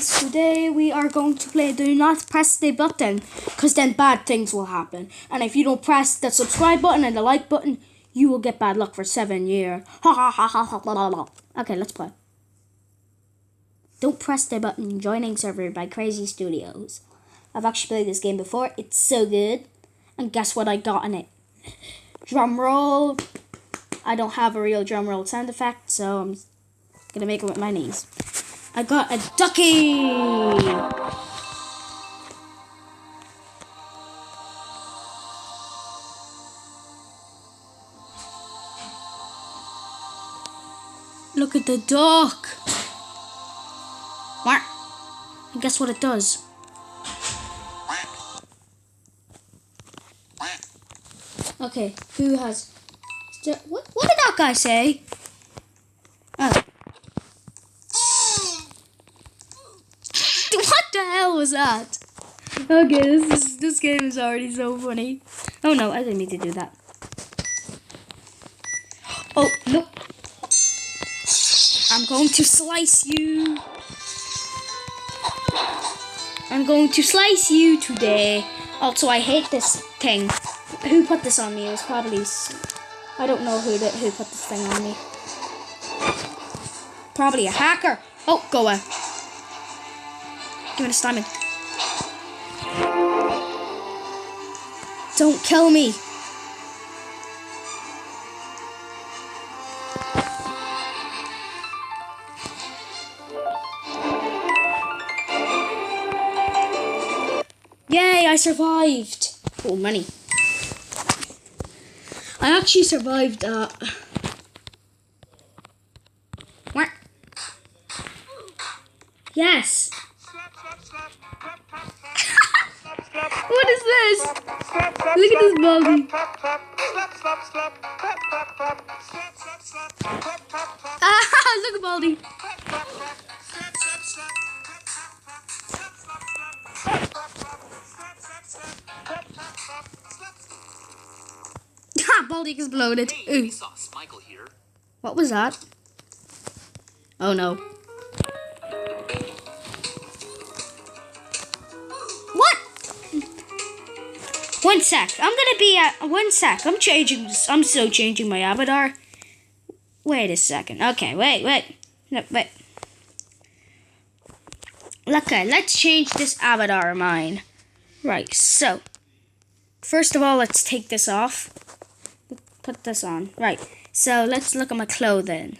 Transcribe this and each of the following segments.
guys, today we are going to play Do Not Press the Button, because then bad things will happen. And if you don't press the subscribe button and the like button, you will get bad luck for 7 years. Ha ha ha ha ha ha ha. Okay, let's play. Don't press the button. Joining server by Crazy Studios. I've actually played this game before. It's so good. And guess what I got in it? Drum roll. I don't have a real drum roll sound effect, so I'm gonna make it with my knees. I got a ducky! Look at the duck! What? And guess what it does? Okay, who has... What did that guy say? Oh. What the hell was that? Okay, this game is already so funny. Oh no, I didn't need to do that. Oh, no. I'm going to slice you. I'm going to slice you today. Also, I hate this thing. Who put this on me? It was probably... I don't know who put this thing on me. Probably a hacker. Oh, go away. Give me this diamond. Don't kill me. Yay, I survived. Oh, money. I actually survived, What? Yes. What is this? Look at this baldy. Ah, look at baldy. Baldy exploded. Ooh. What was that? Oh no. What? 1 sec. I'm gonna be at 1 sec. I'm still changing my avatar. Wait a second. Okay, wait. No, wait. Okay, let's change this avatar of mine. Right, so first of all, let's take this off. Put this on. Right, so let's look at my clothing.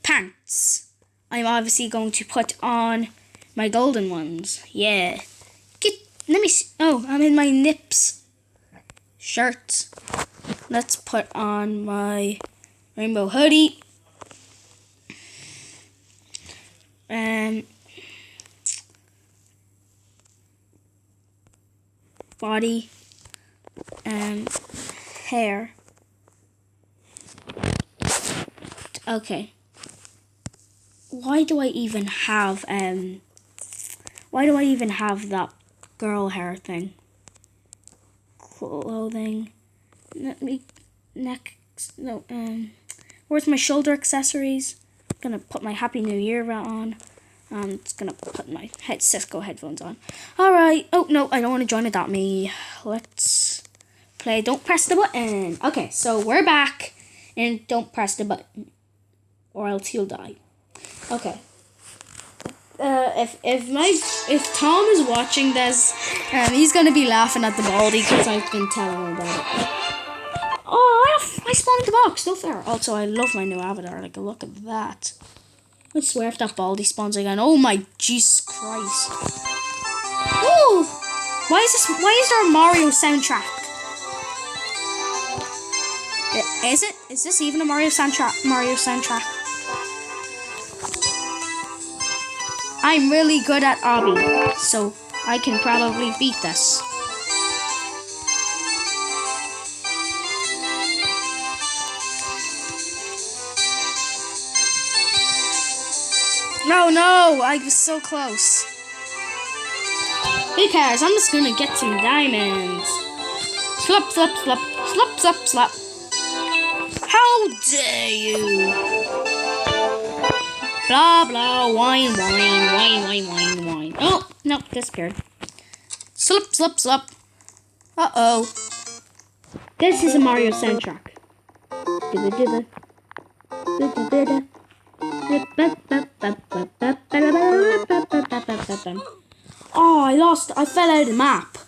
Pants. I'm obviously going to put on my golden ones. Yeah. Let me see. Oh, I'm in my nips. Shirts. Let's put on my rainbow hoodie. Body. Hair. Okay. Why do I even have that girl hair thing? Clothing. Where's my shoulder accessories? I'm gonna put my Happy New Year on. I'm just gonna put my Cisco headphones on. Alright. Oh no, I don't want to join Adopt.me. Let's play Don't Press the Button. Okay, so we're back. And don't press the button, or else you'll die. Okay. If Tom is watching this, he's gonna be laughing at the baldy because I've been telling him about it. Oh, I spawned the box. No fair. Also, I love my new avatar. Like, look at that. I swear if that baldy spawns again. Oh my Jesus Christ. Ooh! Why is there a Mario soundtrack? Is it? Is this even a Mario soundtrack? I'm really good at obby, so I can probably beat this. No, I was so close. Who cares? I'm just gonna get some diamonds. Slap, slap, slap, slap, slap, slap. How dare you? Blah, blah, wine, wine, wine, wine, wine, wine. Oh, no, disappeared. Slip, slip, slip. Uh-oh. This is a Mario soundtrack. Dibba, dibba. Dibba, dibba. Oh, I fell out of the map.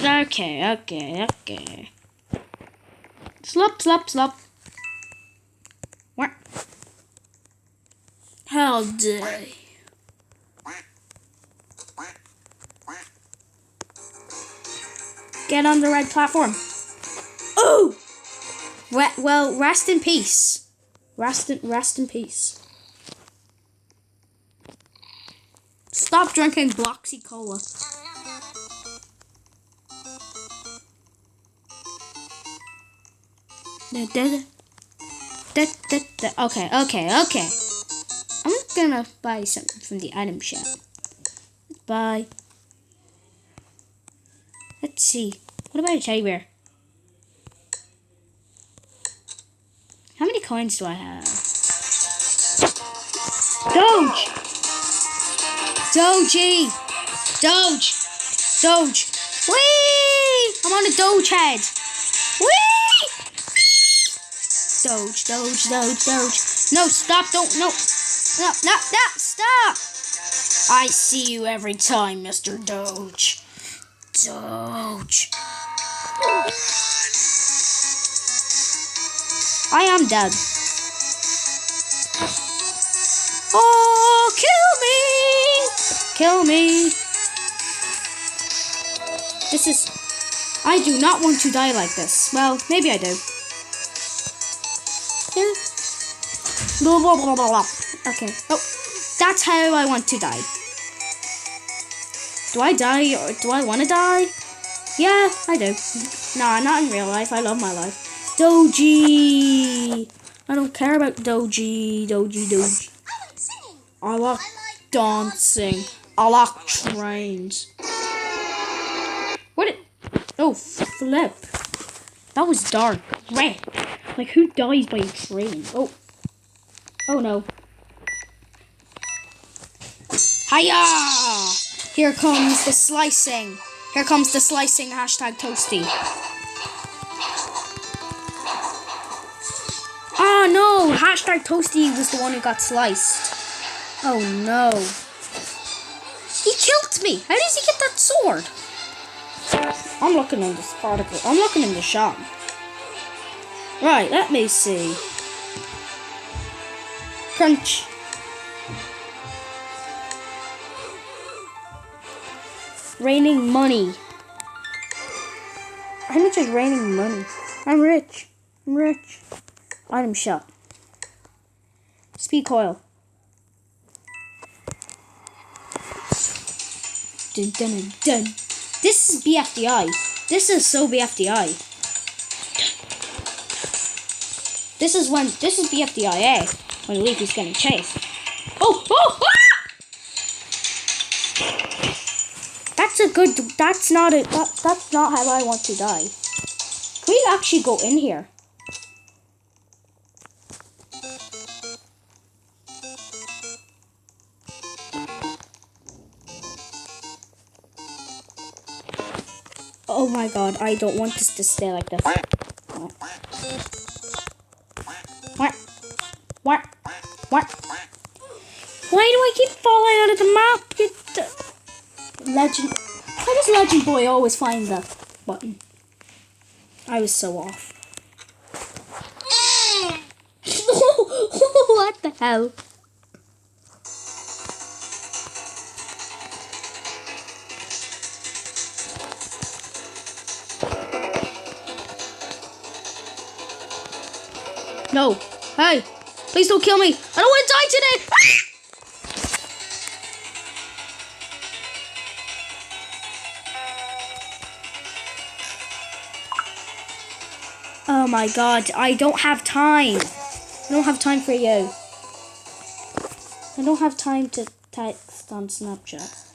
Okay. Slop, slop, slop. What? How dare you? Get on the red platform. Oh! Well, rest in peace. Rest in peace. Stop drinking Bloxy Cola. Okay. I'm gonna buy something from the item shop. Bye. Let's see. What about a teddy bear? How many coins do I have? Doge! Doge! Whee! I'm on a Doge head. Whee! Doge. No, stop, don't, no, stop! I see you every time, Mr. Doge. Doge. I am dead. Oh, kill me. I do not want to die like this. Well, maybe I do. Blah, blah, blah, blah, blah. Okay. Oh, that's how I want to die. Do I die or do I want to die? Yeah, I do. Nah, not in real life. I love my life. Doji. I don't care about Doji. I like dancing. I like trains. Oh, flip. That was dark. Red. Like, who dies by a train? Oh no. Hiya! Here comes the slicing. Hashtag toasty. Oh no! Hashtag toasty was the one who got sliced. Oh no. He killed me! How does he get that sword? I'm looking in this article. I'm looking in the shop. Right, let me see. Crunch. Raining money. How much is raining money? I'm rich. Item shop. Speed coil. Dun. This is BFDI. This is so BFDI. This is BFDIA when Leafy's getting chased. Oh! Ah! That's not how I want to die. Can we actually go in here? Oh my god, I don't want this to stay like this. What? Why do I keep falling out of the map? Legend. How does Legend Boy always find the button? I was so off. What the hell? No. Hey, please don't kill me. I don't want to die today. Oh my god, I don't have time. I don't have time for you. I don't have time to text on Snapchat.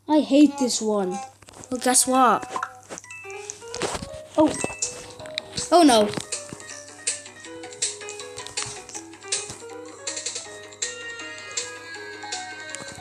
I hate this one. Well, guess what? Oh no.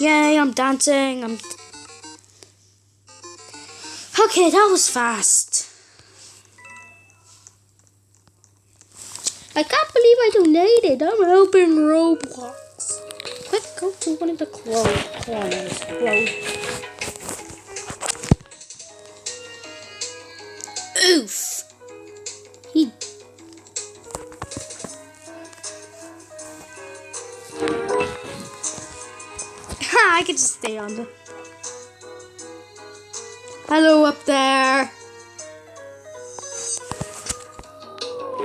Yay, I'm dancing. Okay, that was fast. I can't believe I donated. I'm helping Roblox. Quick, go to one of the corners. Oof. I could just stay on the... Hello up there.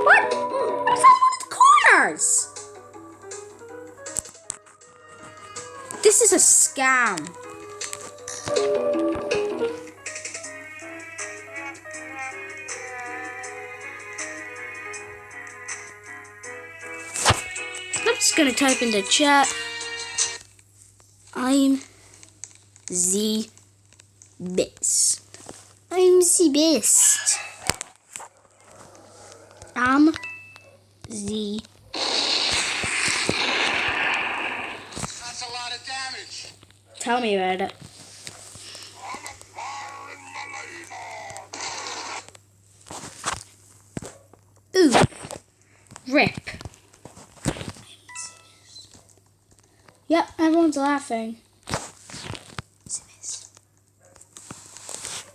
What? What's that one of the corners? This is a scam. I'm just gonna type in the chat. I'm the best. I'm the best. I'm the... That's a lot of damage. Tell me about it. Ooh. Rip. Yep, everyone's laughing.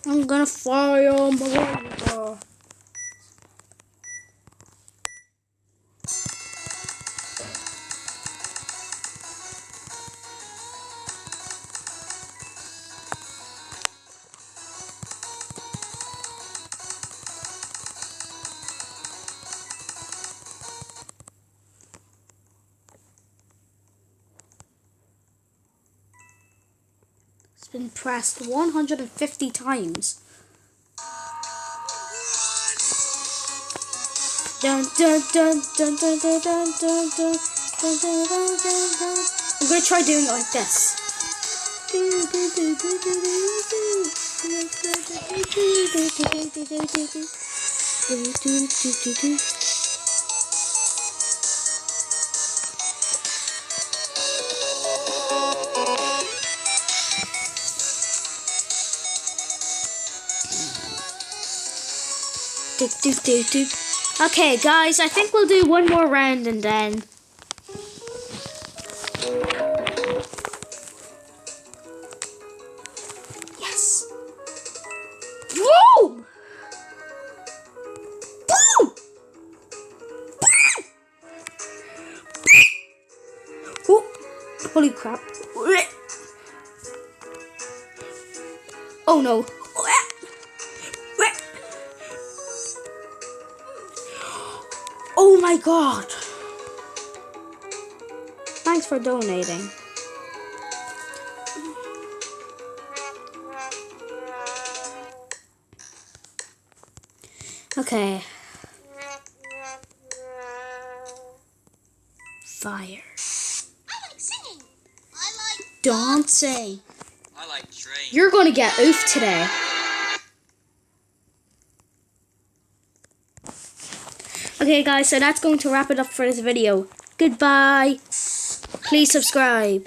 I'm gonna fire Malika. It's been pressed 150 times. Dun dun dun dun dun dun dun dun dun dun dun dun dun. I'm gonna try doing it like this. Okay, guys, I think we'll do one more round and then... Yes! Boom! Boom! Oh, holy crap. Oh no. Oh my god. Thanks for donating. Okay. Fire. I like singing. I like Dancing. I like trains. You're gonna get oofed today. Okay guys, so that's going to wrap it up for this video. Goodbye. Please subscribe.